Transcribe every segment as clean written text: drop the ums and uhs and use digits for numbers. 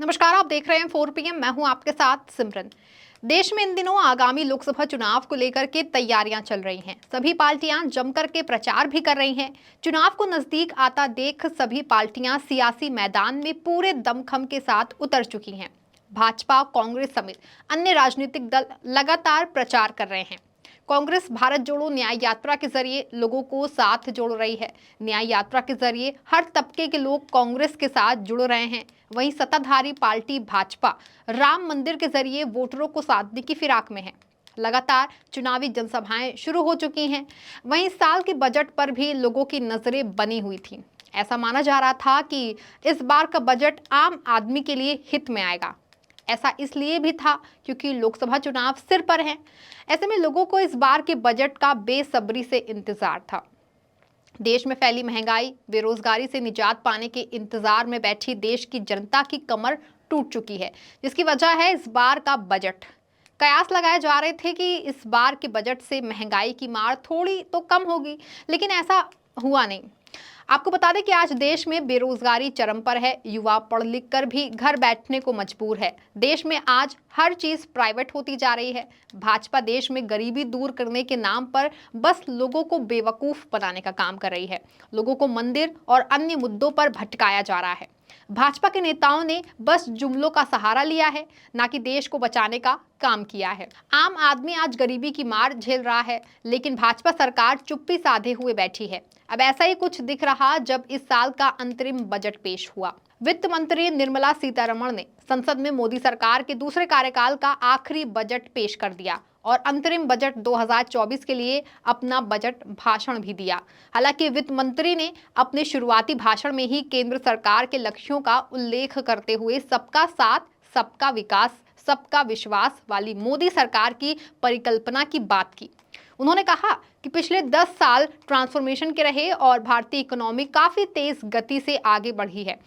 नमस्कार, आप देख रहे हैं 4 PM। मैं हूं आपके साथ सिमरन। देश में इन दिनों आगामी लोकसभा चुनाव को लेकर के तैयारियां चल रही हैं। सभी पार्टियां जमकर के प्रचार भी कर रही हैं। चुनाव को नजदीक आता देख सभी पार्टियां सियासी मैदान में पूरे दमखम के साथ उतर चुकी हैं। भाजपा, कांग्रेस समेत अन्य राजनीतिक दल लगातार प्रचार कर रहे हैं। कांग्रेस भारत जोड़ो न्याय यात्रा के जरिए लोगों को साथ जोड़ रही है। न्याय यात्रा के जरिए हर तबके के लोग कांग्रेस के साथ जुड़ रहे हैं। वहीं सत्ताधारी पार्टी भाजपा राम मंदिर के जरिए वोटरों को साधने की फिराक में है। लगातार चुनावी जनसभाएं शुरू हो चुकी हैं। वहीं इस साल के बजट पर भी लोगों की नजरें बनी हुई थी। ऐसा माना जा रहा था कि इस बार का बजट आम आदमी के लिए हित में आएगा। ऐसा इसलिए भी था क्योंकि लोकसभा चुनाव सिर पर हैं। ऐसे में लोगों को इस बार के बजट का बेसब्री से इंतजार था। देश में फैली महंगाई, बेरोजगारी से निजात पाने के इंतजार में बैठी देश की जनता की कमर टूट चुकी है, जिसकी वजह है इस बार का बजट। कयास लगाए जा रहे थे कि इस बार के बजट से महंगाई की मार थोड़ी तो कम होगी, लेकिन ऐसा हुआ नहीं। आपको बता दें कि आज देश में बेरोजगारी चरम पर है। युवा पढ़ लिख कर भी घर बैठने को मजबूर है। देश में आज हर चीज प्राइवेट होती जा रही है। भाजपा देश में गरीबी दूर करने के नाम पर बस लोगों को बेवकूफ बनाने का काम कर रही है। लोगों को मंदिर और अन्य मुद्दों पर भटकाया जा रहा है। भाजपा के नेताओं ने बस जुमलों का सहारा लिया है, ना कि देश को बचाने का काम किया है। आम आदमी आज गरीबी की मार झेल रहा है, लेकिन भाजपा सरकार चुप्पी साधे हुए बैठी है। अब ऐसा ही कुछ दिख रहा जब इस साल का अंतरिम बजट पेश हुआ। वित्त मंत्री निर्मला सीतारमण ने संसद में मोदी सरकार के दूसरे कार्यकाल का आखिरी बजट पेश कर दिया और अंतरिम बजट 2024 के लिए अपना बजट भाषण भी दिया। हालांकि वित्त मंत्री ने अपने शुरुआती भाषण में ही केंद्र सरकार के लक्ष्यों का उल्लेख करते हुए सबका साथ, सबका विकास, सबका विश्वास वाली मोदी सरकार की परिकल्पना की बात की। उन्होंने कहा कि पिछले 10 साल ट्रांसफॉर्मेशन के रहे और भारतीय इकोनॉमी काफी तेज गति से आगे बढ़ी है।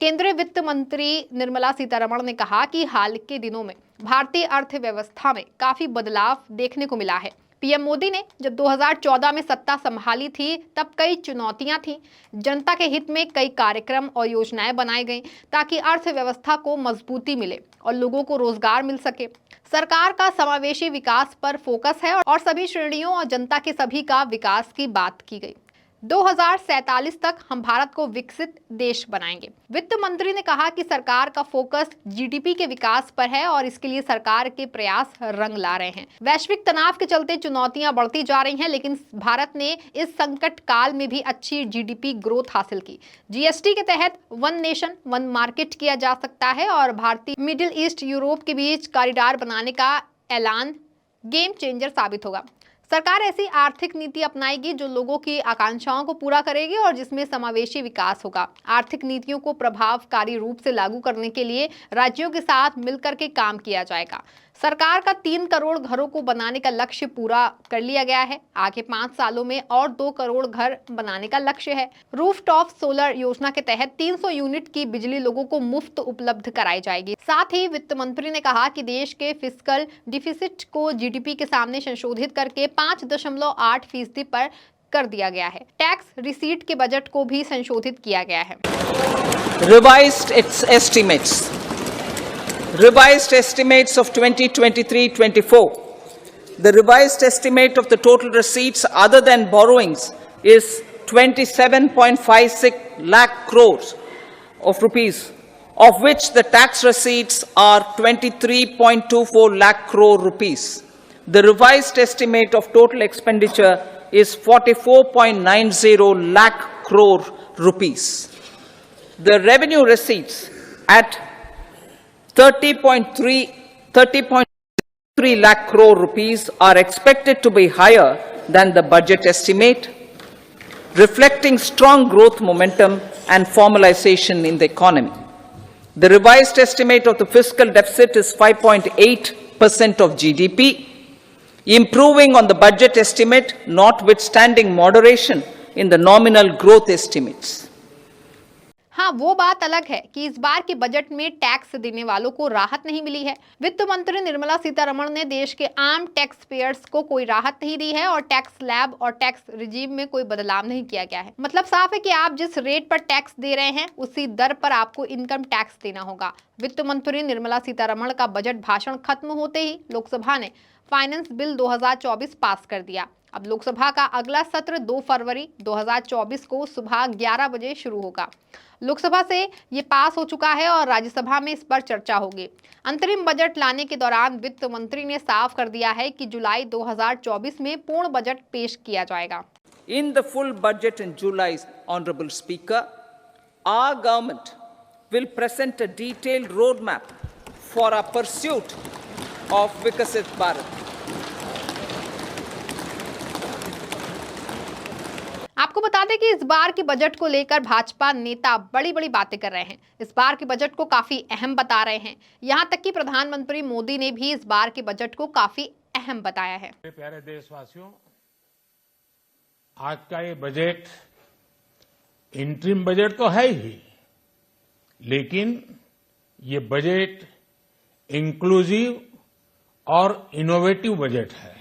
केंद्रीय वित्त मंत्री निर्मला सीतारमण ने कहा कि हाल के दिनों में भारतीय अर्थव्यवस्था में काफी बदलाव देखने को मिला है। पीएम मोदी ने जब 2014 में सत्ता संभाली थी तब कई चुनौतियां थीं। जनता के हित में कई कार्यक्रम और योजनाएं बनाई गईं ताकि अर्थव्यवस्था को मजबूती मिले और लोगों को रोजगार मिल सके। सरकार का समावेशी विकास पर फोकस है और सभी श्रेणियों और जनता के सभी का विकास की बात की गई। 2047 तक हम भारत को विकसित देश बनाएंगे। वित्त मंत्री ने कहा कि सरकार का फोकस जीडीपी के विकास पर है और इसके लिए सरकार के प्रयास रंग ला रहे हैं। वैश्विक तनाव के चलते चुनौतियां बढ़ती जा रही हैं, लेकिन भारत ने इस संकट काल में भी अच्छी जीडीपी ग्रोथ हासिल की। जीएसटी के तहत वन नेशन वन मार्केट किया जा सकता है और भारतीय मिडिल ईस्ट यूरोप के बीच कॉरिडोर बनाने का ऐलान गेम चेंजर साबित होगा। सरकार ऐसी आर्थिक नीति अपनाएगी जो लोगों की आकांक्षाओं को पूरा करेगी और जिसमें समावेशी विकास होगा। आर्थिक नीतियों को प्रभावकारी रूप से लागू करने के लिए राज्यों के साथ मिलकर के काम किया जाएगा। सरकार का 3 करोड़ घरों को बनाने का लक्ष्य पूरा कर लिया गया है। आगे 5 सालों में और 2 करोड़ घर बनाने का लक्ष्य है। रूफटॉप सोलर योजना के तहत 300 यूनिट की बिजली लोगों को मुफ्त उपलब्ध कराई जाएगी। साथ ही वित्त मंत्री ने कहा कि देश के फिस्कल डिफिसिट को जीडीपी के सामने संशोधित करके 5.8% पर कर दिया गया है। टैक्स रिसीट के बजट को भी संशोधित किया गया है। Revised estimates of 2023-24. The revised estimate of the total receipts other than borrowings is 27.56 lakh crores of rupees, of which the tax receipts are 23.24 lakh crore rupees. The revised estimate of total expenditure is 44.90 lakh crore rupees. The revenue receipts at 30.3 lakh crore rupees are expected to be higher than the budget estimate, reflecting strong growth momentum and formalization in the economy. The revised estimate of the fiscal deficit is 5.8% of GDP, improving on the budget estimate notwithstanding moderation in the nominal growth estimates. हाँ, वो बात अलग है कि इस बार के budget में tax देने वालों को राहत नहीं मिली है। वित्त मंत्री निर्मला सीतारमण ने देश के आम टैक्स पेयर्स को कोई राहत नहीं दी है और टैक्स स्लैब और टैक्स रिजीम में कोई बदलाव नहीं किया गया है। मतलब साफ है कि आप जिस रेट पर टैक्स दे रहे हैं उसी दर पर आपको इनकम टैक्स देना होगा। वित्त मंत्री निर्मला सीतारमण का बजट भाषण खत्म होते ही लोकसभा ने फाइनेंस बिल 2024 पास कर दिया। अब लोकसभा का अगला सत्र 2 फरवरी 2024 को सुबह 11 बजे शुरू होगा। लोकसभा से ये पास हो चुका है और राज्यसभा में इस पर चर्चा होगी। अंतरिम बजट लाने के दौरान वित्त मंत्री ने साफ कर दिया है कि जुलाई 2024 में पूर्ण बजट पेश किया जाएगा। In the full budget in July, Honorable Speaker, our government will present a detailed roadmap for our pursuit of Vikasit Bharat. आपको बता दें कि इस बार के बजट को लेकर भाजपा नेता बड़ी बड़ी बातें कर रहे हैं। इस बार के बजट को काफी अहम बता रहे हैं। यहां तक कि प्रधानमंत्री मोदी ने भी इस बार के बजट को काफी अहम बताया है। प्यारे देशवासियों, आज का ये बजट इंटरिम बजट तो है ही, लेकिन ये बजट इंक्लूसिव और इनोवेटिव बजट है।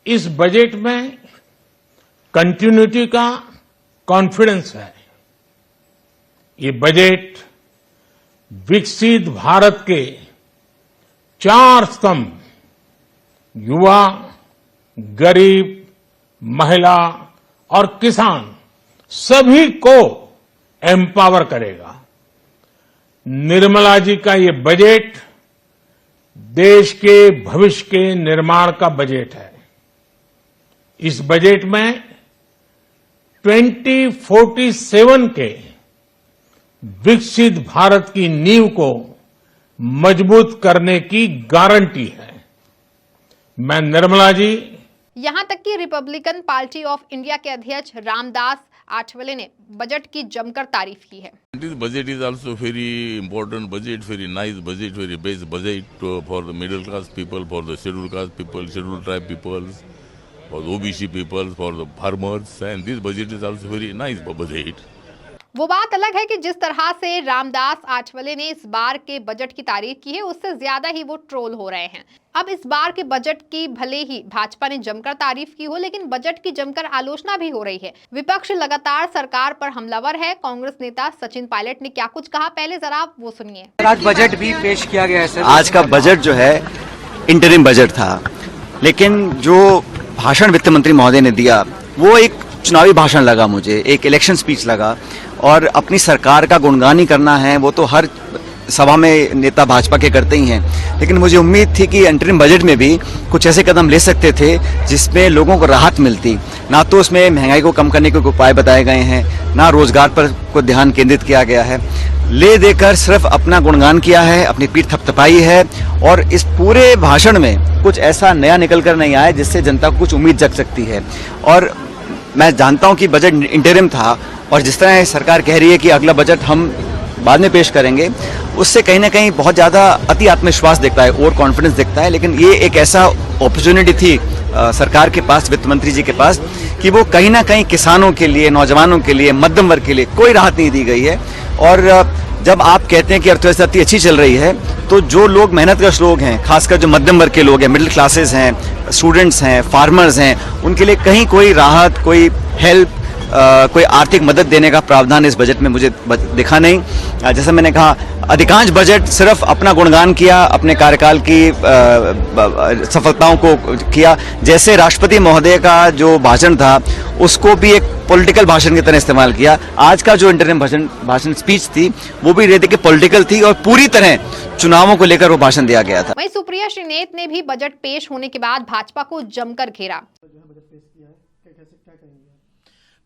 इस बजट में कंटिन्यूटी का कॉन्फिडेंस है। ये बजट विकसित भारत के 4 स्तंभ युवा, गरीब, महिला और किसान सभी को एम्पावर करेगा। निर्मला जी का ये बजट देश के भविष्य के निर्माण का बजट है। इस बजट में 2047 के विकसित भारत की नींव को मजबूत करने की गारंटी है। मैं निर्मला जी, यहां तक कि रिपब्लिकन पार्टी ऑफ इंडिया के अध्यक्ष रामदास आठवले ने बजट की जमकर तारीफ की है। This budget is also very important budget, very nice budget, very best budget for the middle class people, for the scheduled caste people, scheduled tribe peoples, for the OBC peoples, for the farmers, and this budget is also very nice budget. वो बात अलग है कि जिस तरह से रामदास आठवले ने इस बार के बजट की तारीफ की है, उससे ज्यादा ही वो ट्रोल हो रहे हैं। अब इस बार के बजट की भले ही भाजपा ने जमकर तारीफ की हो, लेकिन बजट की जमकर आलोचना भी हो रही है। विपक्ष लगातार सरकार पर हमलावर है। कांग्रेस नेता सचिन पायलट ने क्या कुछ कहा, पहले जरा वो सुनिए। आज बजट भी पेश किया गया है सर। आज का बजट जो है इंटरिम बजट था, लेकिन जो भाषण वित्त मंत्री महोदय ने दिया वो एक चुनावी भाषण लगा, मुझे एक इलेक्शन स्पीच लगा। और अपनी सरकार का गुणगान ही करना है वो तो हर सभा में नेता भाजपा के करते ही हैं, लेकिन मुझे उम्मीद थी कि अंतरिम बजट में भी कुछ ऐसे कदम ले सकते थे जिसमें लोगों को राहत मिलती। ना तो उसमें महंगाई को कम करने के उपाय बताए गए हैं, ना रोजगार पर को ध्यान केंद्रित किया गया है। ले देकर सिर्फ अपना गुणगान किया है, अपनी पीठ थपथपाई है और इस पूरे भाषण में कुछ ऐसा नया निकल कर नहीं आया जिससे जनता को कुछ उम्मीद जग सकती है। और मैं जानता हूं कि बजट इंटरिम था और जिस तरह सरकार कह रही है कि अगला बजट हम बाद में पेश करेंगे, उससे कहीं ना कहीं बहुत ज़्यादा अति आत्मविश्वास दिखता है, ओवर कॉन्फिडेंस दिखता है। लेकिन ये एक ऐसा अपॉर्चुनिटी थी सरकार के पास, वित्त मंत्री जी के पास, कि वो कहीं ना कहीं किसानों के लिए, नौजवानों के लिए, मध्यम वर्ग के लिए कोई राहत नहीं दी गई है। और जब आप कहते हैं कि अर्थव्यवस्था इतनी अच्छी चल रही है, तो जो लोग मेहनतकश लोग हैं, खासकर जो मध्यम वर्ग के लोग हैं, मिडिल क्लासेस हैं, स्टूडेंट्स हैं, फार्मर्स हैं, उनके लिए कहीं कोई राहत, कोई हेल्प, कोई आर्थिक मदद देने का प्रावधान इस बजट में मुझे दिखा नहीं। जैसा मैंने कहा, अधिकांश बजट सिर्फ अपना गुणगान किया, अपने कार्यकाल की सफलताओं को किया। जैसे राष्ट्रपति महोदय का जो भाषण था उसको भी एक पॉलिटिकल भाषण की तरह इस्तेमाल किया। आज का जो इंटरिम भाषण स्पीच थी वो भी देखिए पॉलिटिकल थी और पूरी तरह चुनावों को लेकर वो भाषण दिया गया था। वहीं सुप्रिया श्रीनेत ने भी बजट पेश होने के बाद भाजपा को जमकर घेरा।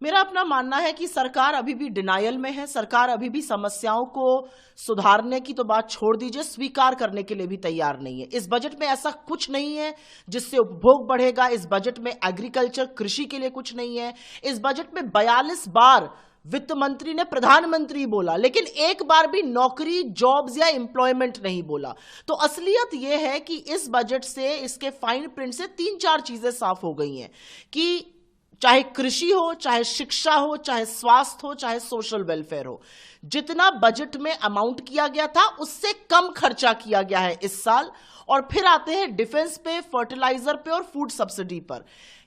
मेरा अपना मानना है कि सरकार अभी भी डिनायल में है। सरकार अभी भी समस्याओं को सुधारने की तो बात छोड़ दीजिए, स्वीकार करने के लिए भी तैयार नहीं है। इस बजट में ऐसा कुछ नहीं है जिससे उपभोग बढ़ेगा। इस बजट में एग्रीकल्चर, कृषि के लिए कुछ नहीं है। इस बजट में 42 बार वित्त मंत्री ने प्रधानमंत्री बोला, लेकिन एक बार भी नौकरी, जॉब्स या एम्प्लॉयमेंट नहीं बोला। तो असलियत यह है कि इस बजट से, इसके फाइन प्रिंट से 3-4 चीजें साफ हो गई हैं कि चाहे कृषि हो, चाहे शिक्षा हो, चाहे स्वास्थ्य हो, चाहे सोशल वेलफेयर हो, जितना बजट में अमाउंट किया गया था उससे कम खर्चा किया गया है इस साल। और फिर आते हैं डिफेंस पे, फर्टिलाइजर पे और फूड सब्सिडी पर।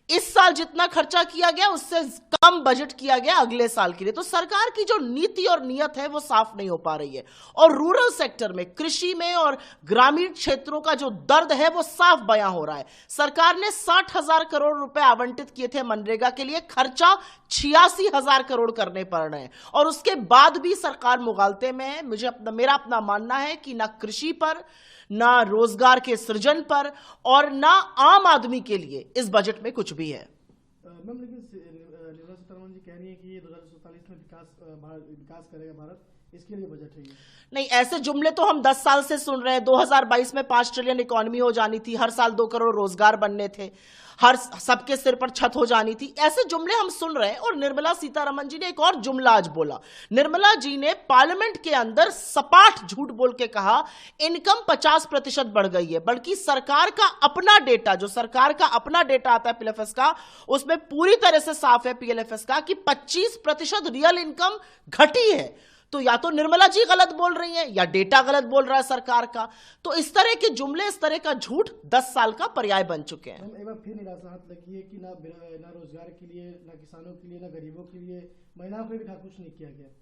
इस साल जितना खर्चा किया गया उससे कम बजट किया गया अगले साल के लिए। तो सरकार की जो नीति और नियत है वो साफ नहीं हो पा रही है। और रूरल सेक्टर में, कृषि में और ग्रामीण क्षेत्रों का जो दर्द है वो साफ बयां हो रहा है। सरकार ने 60,000 करोड़ रुपए आवंटित किए थे मनरेगा के लिए, खर्चा 86,000 करोड़ करने पड़ रहे हैं और उसके बाद भी सरकार मुगालते में है। मेरा अपना मानना है कि ना कृषि पर, ना रोजगार के सृजन पर और ना आम आदमी के लिए इस बजट में कुछ भी है। मैम, लेकिन निर्मला सीतारमण जी कह रही है कि ये 2047 में विकास करेगा भारत, इसके लिए बजट है ये। नहीं, ऐसे जुमले तो हम 10 साल से सुन रहे हैं। 2022 में 5 ट्रिलियन इकोनॉमी हो जानी थी, हर साल 2 करोड़ रोजगार बनने थे, हर सबके सिर पर छत हो जानी थी, ऐसे जुमले हम सुन रहे हैं। और निर्मला सीतारमण जी ने एक और जुमला आज बोला। निर्मला जी ने पार्लियामेंट के अंदर सपाट झूठ बोल के कहा इनकम 50% बढ़ गई है, बल्कि सरकार का अपना डेटा, जो सरकार का अपना डेटा आता है पीएलएफएस का, उसमें पूरी तरह से साफ है पीएलएफएस का कि 25% रियल इनकम घटी है। तो या तो निर्मला जी गलत बोल रही हैं या डेटा गलत बोल रहा है सरकार का। तो इस तरह के जुमले, इस तरह का झूठ 10 साल का पर्याय बन चुके हैं। एक बार फिर निराशा हाथ लगी है कि ना रोजगार के लिए, ना किसानों के लिए, ना गरीबों के लिए, महिलाओं के लिए भी कुछ नहीं किया गया।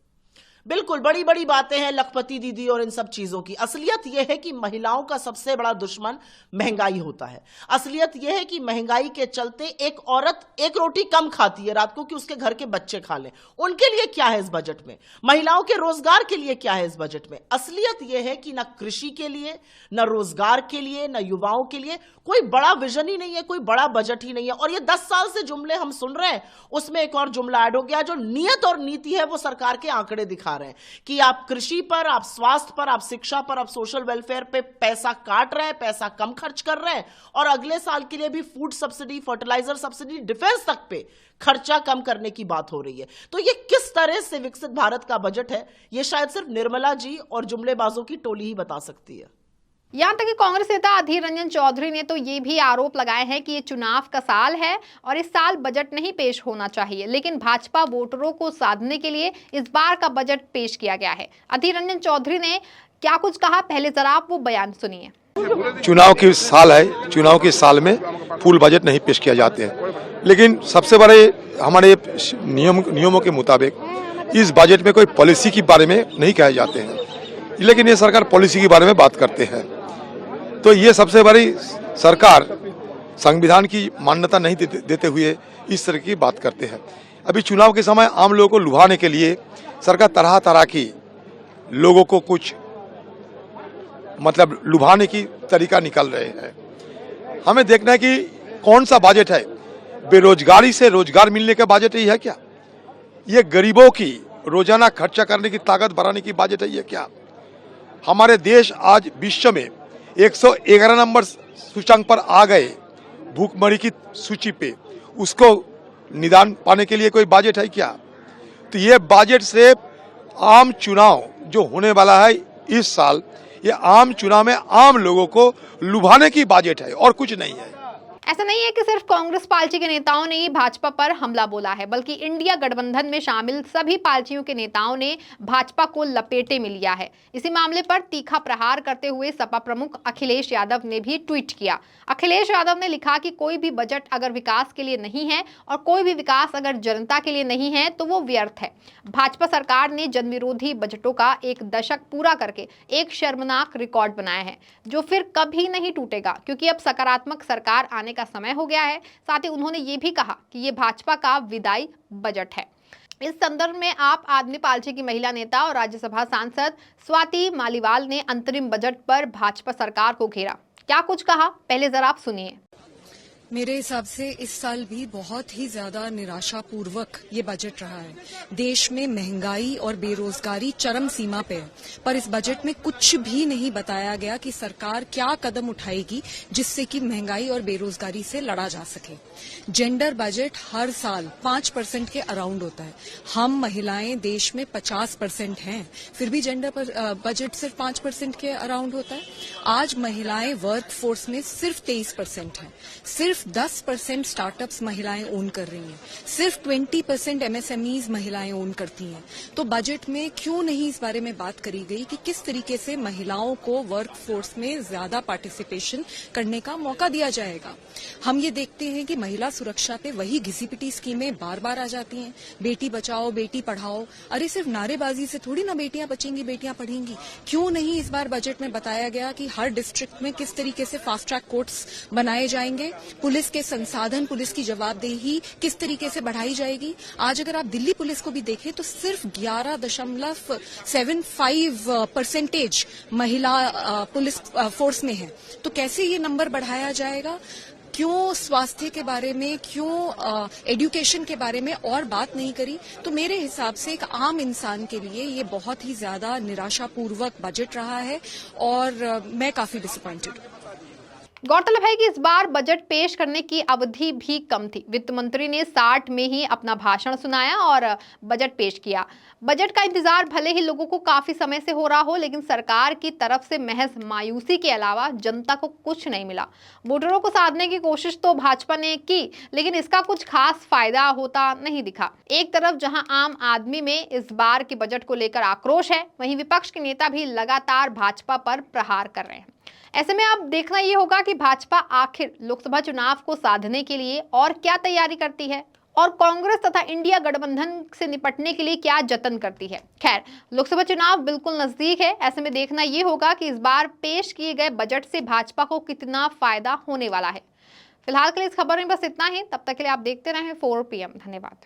बिल्कुल, बड़ी बड़ी बातें हैं लखपति दीदी और इन सब चीजों की। असलियत यह है कि महिलाओं का सबसे बड़ा दुश्मन महंगाई होता है। असलियत यह है कि महंगाई के चलते एक औरत एक रोटी कम खाती है रात को कि उसके घर के बच्चे खा लें। उनके लिए क्या है इस बजट में? महिलाओं के रोजगार के लिए क्या है इस बजट में? असलियत यह है कि ना कृषि के लिए, ना रोजगार के लिए, ना युवाओं के लिए कोई बड़ा विजन ही नहीं है, कोई बड़ा बजट ही नहीं है। और ये 10 साल से जुमले हम सुन रहे हैं, उसमें एक और जुमला ऐड हो गया। जो नियत और नीति है वो सरकार के आंकड़े दिखा रहे हैं कि आप कृषि पर, आप स्वास्थ्य पर, आप शिक्षा पर, आप सोशल वेलफेयर पे पैसा काट रहे हैं, पैसा कम खर्च कर रहे हैं। और अगले साल के लिए भी food subsidy, fertiliser subsidy, defence तक पे खर्चा कम करने की बात हो रही है। तो ये किस तरह से विकसित भारत का बजट है, ये शायद सिर्फ निर्मला जी और जुमलेबाजों की टोली ही बता सकती है। यहाँ तक कि कांग्रेस नेता अधीर रंजन चौधरी ने तो ये भी आरोप लगाए हैं कि ये चुनाव का साल है और इस साल बजट नहीं पेश होना चाहिए, लेकिन भाजपा वोटरों को साधने के लिए इस बार का बजट पेश किया गया है। अधीर रंजन चौधरी ने क्या कुछ कहा, पहले जरा आप वो बयान सुनिए। चुनाव की साल है, चुनाव के साल में फुल बजट नहीं पेश किया जाते हैं, लेकिन सबसे बड़े हमारे नियमों के मुताबिक इस बजट में कोई पॉलिसी के बारे में नहीं कहे जाते हैं, लेकिन ये सरकार पॉलिसी के बारे में बात करते हैं। तो ये सबसे बड़ी सरकार संविधान की मान्यता नहीं देते हुए इस तरह की बात करते हैं। अभी चुनाव के समय आम लोगों को लुभाने के लिए सरकार तरह तरह की लोगों को कुछ मतलब लुभाने की तरीका निकाल रहे हैं। हमें देखना है कि कौन सा बजट है। बेरोजगारी से रोजगार मिलने का बजट ही है क्या? ये गरीबों की रोजाना खर्चा करने की ताकत बढ़ाने की बजट है ये क्या? हमारे देश आज विश्व में 111 नंबर सूचकांक पर आ गए भूखमरी की सूची पे, उसको निदान पाने के लिए कोई बजट है क्या? तो ये बजट से आम चुनाव जो होने वाला है इस साल, ये आम चुनाव में आम लोगों को लुभाने की बजट है और कुछ नहीं है। ऐसा नहीं है कि सिर्फ कांग्रेस पार्टी के नेताओं ने ही भाजपा पर हमला बोला है, बल्कि इंडिया गठबंधन में शामिल सभी पार्टियों के नेताओं ने भाजपा को लपेटे में लिया है। इसी मामले पर तीखा प्रहार करते हुए सपा प्रमुख अखिलेश यादव ने भी ट्वीट किया। अखिलेश यादव ने लिखा कि कोई भी बजट अगर विकास के लिए नहीं है और कोई भी विकास अगर जनता के लिए नहीं है तो वो व्यर्थ है। भाजपा सरकार ने जनविरोधी बजटों का एक दशक पूरा करके एक शर्मनाक रिकॉर्ड बनाया है, जो फिर कभी नहीं टूटेगा, क्योंकि अब सकारात्मक सरकार आने का समय हो गया है। साथ ही उन्होंने ये भी कहा कि ये भाजपा का विदाई बजट है। इस संदर्भ में आप आदमी पार्टी की महिला नेता और राज्यसभा सांसद स्वाति मालीवाल ने अंतरिम बजट पर भाजपा सरकार को घेरा। क्या कुछ कहा, पहले जरा आप सुनिए। मेरे हिसाब से इस साल भी बहुत ही ज्यादा निराशापूर्वक ये बजट रहा है। देश में महंगाई और बेरोजगारी चरम सीमा पे है, पर इस बजट में कुछ भी नहीं बताया गया कि सरकार क्या कदम उठाएगी जिससे कि महंगाई और बेरोजगारी से लड़ा जा सके। जेंडर बजट हर साल 5% के अराउंड होता है। हम महिलाएं देश में 50% हैं, फिर भी जेंडर बजट सिर्फ 5% के अराउंड होता है। आज महिलाएं वर्क फोर्स में सिर्फ 23% हैं। सिर्फ सिर्फ 10% स्टार्टअप्स महिलाएं ओन कर रही हैं, सिर्फ 20% एमएसएमईज महिलाएं ओन करती हैं। तो बजट में क्यों नहीं इस बारे में बात करी गई कि किस तरीके से महिलाओं को वर्क फोर्स में ज्यादा पार्टिसिपेशन करने का मौका दिया जाएगा। हम ये देखते हैं कि महिला सुरक्षा पे वही घिसी-पिटी स्कीमें बार बार आ जाती हैं, बेटी बचाओ बेटी पढ़ाओ। अरे सिर्फ नारेबाजी से थोड़ी ना बेटियां बचेंगी, बेटियां पढ़ेंगी। क्यों नहीं इस बार बजट में बताया गया कि हर डिस्ट्रिक्ट में किस तरीके से फास्ट ट्रैक कोर्ट्स बनाए जाएंगे, पुलिस के संसाधन, पुलिस की जवाबदेही किस तरीके से बढ़ाई जाएगी। आज अगर आप दिल्ली पुलिस को भी देखें तो सिर्फ 11.75% महिला पुलिस फोर्स में है। तो कैसे ये नंबर बढ़ाया जाएगा? क्यों स्वास्थ्य के बारे में, क्यों एजुकेशन के बारे में और बात नहीं करी? तो मेरे हिसाब से एक आम इंसान के लिए ये बहुत ही ज्यादा निराशापूर्वक बजट रहा है और मैं काफी डिसअपॉइंटेड हूं। गौरतलब है कि इस बार बजट पेश करने की अवधि भी कम थी। वित्त मंत्री ने 60 में ही अपना भाषण सुनाया और बजट पेश किया। बजट का इंतजार भले ही लोगों को काफी समय से हो रहा हो, लेकिन सरकार की तरफ से महज मायूसी के अलावा जनता को कुछ नहीं मिला। वोटरों को साधने की कोशिश तो भाजपा ने की, लेकिन इसका कुछ खास फायदा होता नहीं दिखा। एक तरफ जहां आम आदमी में इस बार के बजट को लेकर आक्रोश है, वहीं विपक्ष के नेता भी लगातार भाजपा पर प्रहार कर रहे हैं। ऐसे में अब देखना ये होगा कि भाजपा आखिर लोकसभा चुनाव को साधने के लिए और क्या तैयारी करती है और कांग्रेस तथा इंडिया गठबंधन से निपटने के लिए क्या जतन करती है। खैर, लोकसभा चुनाव बिल्कुल नजदीक है। ऐसे में देखना ये होगा कि इस बार पेश किए गए बजट से भाजपा को कितना फायदा होने वाला है। फिलहाल के लिए इस खबर में बस इतना ही। तब तक के लिए आप देखते रहें 4 PM। धन्यवाद।